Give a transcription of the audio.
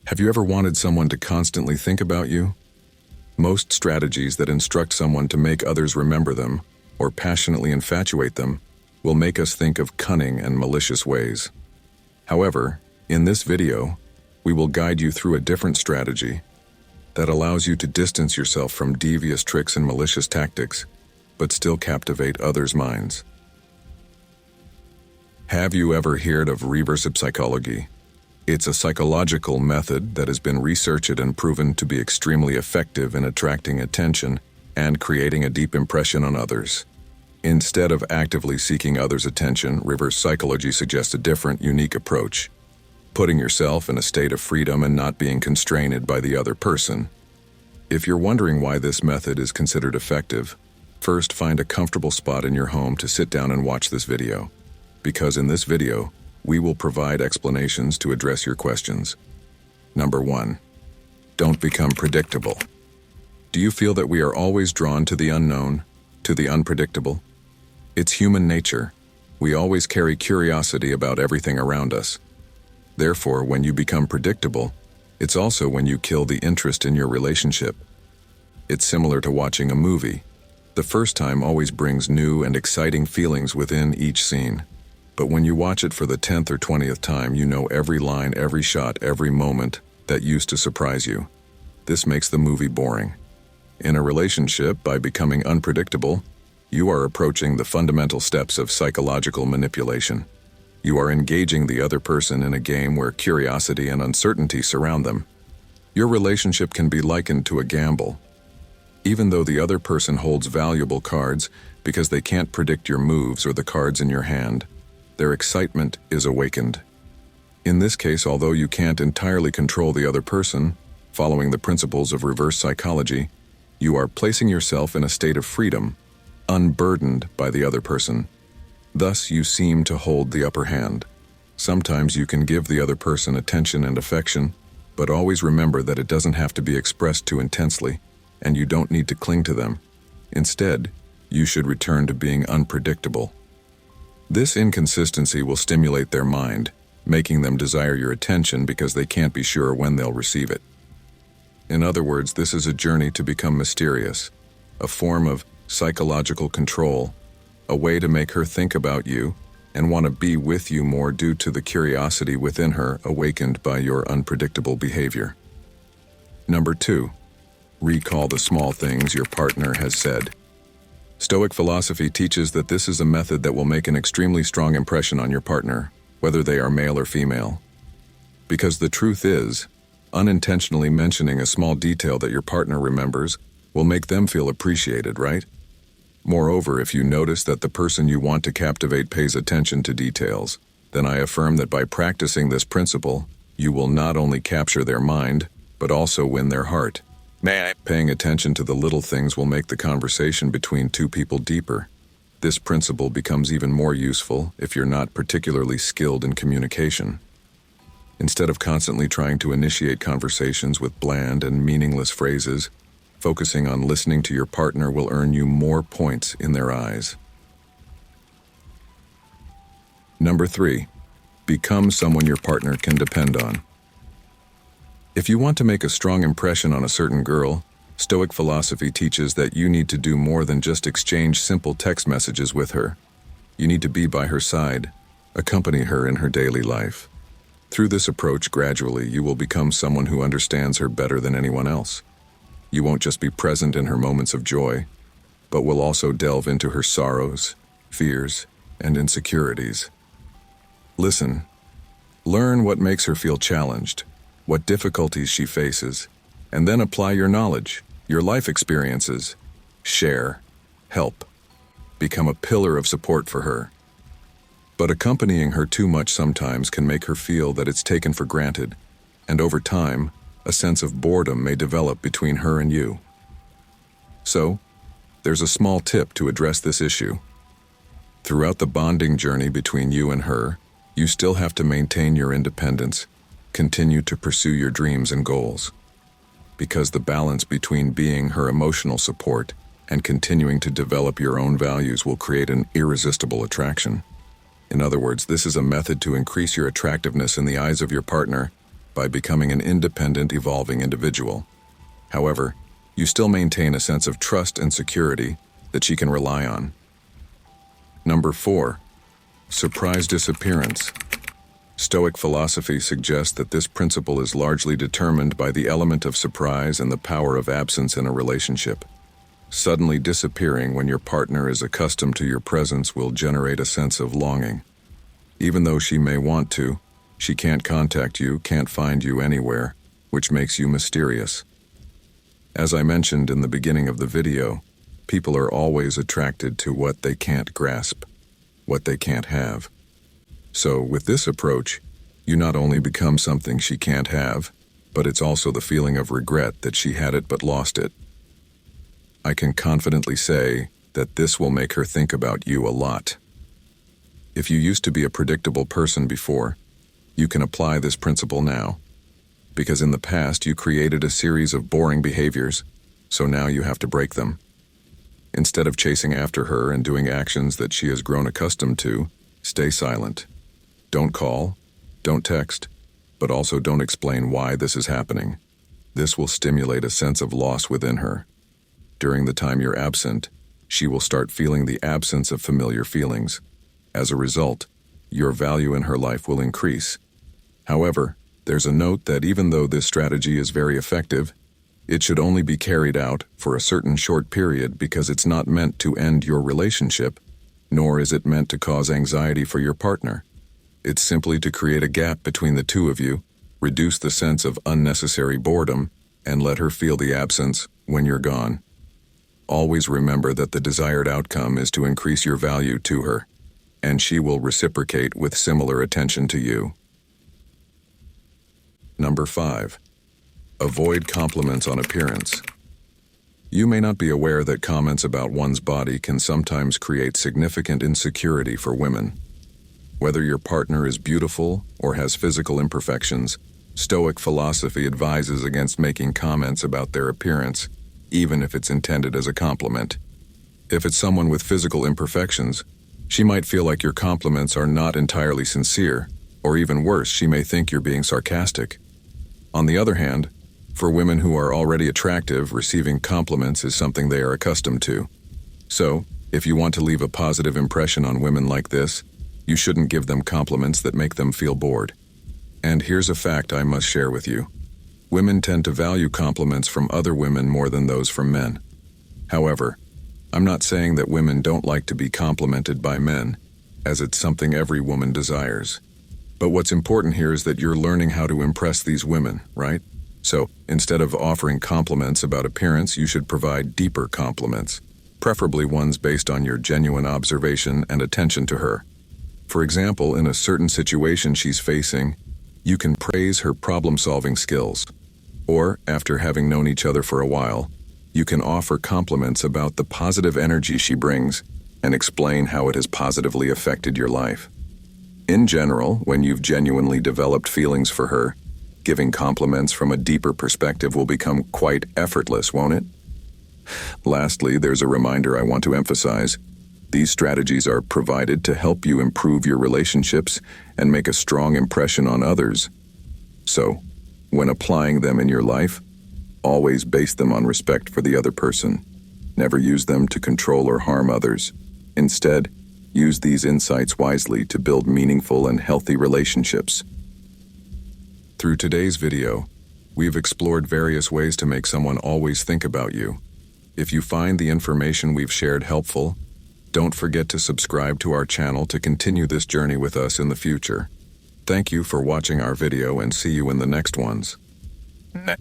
Have you ever wanted someone to constantly think about you? Most strategies that instruct someone to make others remember them, or passionately infatuate them, will make us think of cunning and malicious ways. However, in this video, we will guide you through a different strategy that allows you to distance yourself from devious tricks and malicious tactics, but still captivate others' minds. Have you ever heard of reverse psychology? It's a psychological method that has been researched and proven to be extremely effective in attracting attention and creating a deep impression on others. Instead of actively seeking others' attention, reverse psychology suggests a different, unique approach, putting yourself in a state of freedom and not being constrained by the other person. If you're wondering why this method is considered effective, first find a comfortable spot in your home to sit down and watch this video, because in this video, we will provide explanations to address your questions. Number 1. Don't become predictable. Do you feel that we are always drawn to the unknown, to the unpredictable? It's human nature. We always carry curiosity about everything around us. Therefore, when you become predictable, it's also when you kill the interest in your relationship. It's similar to watching a movie. The first time always brings new and exciting feelings within each scene. But when you watch it for the 10th or 20th time, you know every line, every shot, every moment that used to surprise you. This makes the movie boring. In a relationship, by becoming unpredictable, you are approaching the fundamental steps of psychological manipulation. You are engaging the other person in a game where curiosity and uncertainty surround them. Your relationship can be likened to a gamble. Even though the other person holds valuable cards because they can't predict your moves or the cards in your hand, their excitement is awakened. In this case, although you can't entirely control the other person, following the principles of reverse psychology, you are placing yourself in a state of freedom, unburdened by the other person. Thus, you seem to hold the upper hand. Sometimes you can give the other person attention and affection, but always remember that it doesn't have to be expressed too intensely, and you don't need to cling to them. Instead, you should return to being unpredictable. This inconsistency will stimulate their mind, making them desire your attention because they can't be sure when they'll receive it. In other words, this is a journey to become mysterious, a form of psychological control, a way to make her think about you and want to be with you more due to the curiosity within her awakened by your unpredictable behavior. Number 2, recall the small things your partner has said. Stoic philosophy teaches that this is a method that will make an extremely strong impression on your partner, whether they are male or female. Because the truth is, unintentionally mentioning a small detail that your partner remembers will make them feel appreciated, right? Moreover, if you notice that the person you want to captivate pays attention to details, then I affirm that by practicing this principle, you will not only capture their mind, but also win their heart. Paying attention to the little things will make the conversation between two people deeper. This principle becomes even more useful if you're not particularly skilled in communication. Instead of constantly trying to initiate conversations with bland and meaningless phrases, focusing on listening to your partner will earn you more points in their eyes. Number 3, become someone your partner can depend on. If you want to make a strong impression on a certain girl, Stoic philosophy teaches that you need to do more than just exchange simple text messages with her. You need to be by her side, accompany her in her daily life. Through this approach, gradually, you will become someone who understands her better than anyone else. You won't just be present in her moments of joy, but will also delve into her sorrows, fears, and insecurities. Listen. Learn what makes her feel challenged, what difficulties she faces, and then apply your knowledge, your life experiences. Share, help, become a pillar of support for her. But accompanying her too much sometimes can make her feel that it's taken for granted, and over time, a sense of boredom may develop between her and you. So, there's a small tip to address this issue. Throughout the bonding journey between you and her, you still have to maintain your independence, continue to pursue your dreams and goals. Because the balance between being her emotional support and continuing to develop your own values will create an irresistible attraction. In other words, this is a method to increase your attractiveness in the eyes of your partner by becoming an independent, evolving individual. However, you still maintain a sense of trust and security that she can rely on. Number 4. Surprise disappearance. Stoic philosophy suggests that this principle is largely determined by the element of surprise and the power of absence in a relationship. Suddenly disappearing when your partner is accustomed to your presence will generate a sense of longing. Even though she may want to, she can't contact you, can't find you anywhere, which makes you mysterious. As I mentioned in the beginning of the video, people are always attracted to what they can't grasp, what they can't have. So, with this approach, you not only become something she can't have, but it's also the feeling of regret that she had it but lost it. I can confidently say that this will make her think about you a lot. If you used to be a predictable person before, you can apply this principle now. Because in the past you created a series of boring behaviors, so now you have to break them. Instead of chasing after her and doing actions that she has grown accustomed to, stay silent. Don't call, don't text, but also don't explain why this is happening. This will stimulate a sense of loss within her. During the time you're absent, she will start feeling the absence of familiar feelings. As a result, your value in her life will increase. However, there's a note that even though this strategy is very effective, it should only be carried out for a certain short period because it's not meant to end your relationship, nor is it meant to cause anxiety for your partner. It's simply to create a gap between the two of you, reduce the sense of unnecessary boredom, and let her feel the absence when you're gone. Always remember that the desired outcome is to increase your value to her, and she will reciprocate with similar attention to you. Number 5. Avoid compliments on appearance. You may not be aware that comments about one's body can sometimes create significant insecurity for women. Whether your partner is beautiful or has physical imperfections, Stoic philosophy advises against making comments about their appearance, even if it's intended as a compliment. If it's someone with physical imperfections, she might feel like your compliments are not entirely sincere, or even worse, she may think you're being sarcastic. On the other hand, for women who are already attractive, receiving compliments is something they are accustomed to. So, if you want to leave a positive impression on women like this, you shouldn't give them compliments that make them feel bored. And here's a fact I must share with you. Women tend to value compliments from other women more than those from men. However, I'm not saying that women don't like to be complimented by men, as it's something every woman desires. But what's important here is that you're learning how to impress these women, right? So, instead of offering compliments about appearance, you should provide deeper compliments, preferably ones based on your genuine observation and attention to her. For example, in a certain situation she's facing, you can praise her problem-solving skills. Or, after having known each other for a while, you can offer compliments about the positive energy she brings and explain how it has positively affected your life. In general, when you've genuinely developed feelings for her, giving compliments from a deeper perspective will become quite effortless, won't it? Lastly, there's a reminder I want to emphasize. These strategies are provided to help you improve your relationships and make a strong impression on others. So, when applying them in your life, always base them on respect for the other person. Never use them to control or harm others. Instead, use these insights wisely to build meaningful and healthy relationships. Through today's video, we've explored various ways to make someone always think about you. If you find the information we've shared helpful, don't forget to subscribe to our channel to continue this journey with us in the future. Thank you for watching our video and see you in the next ones.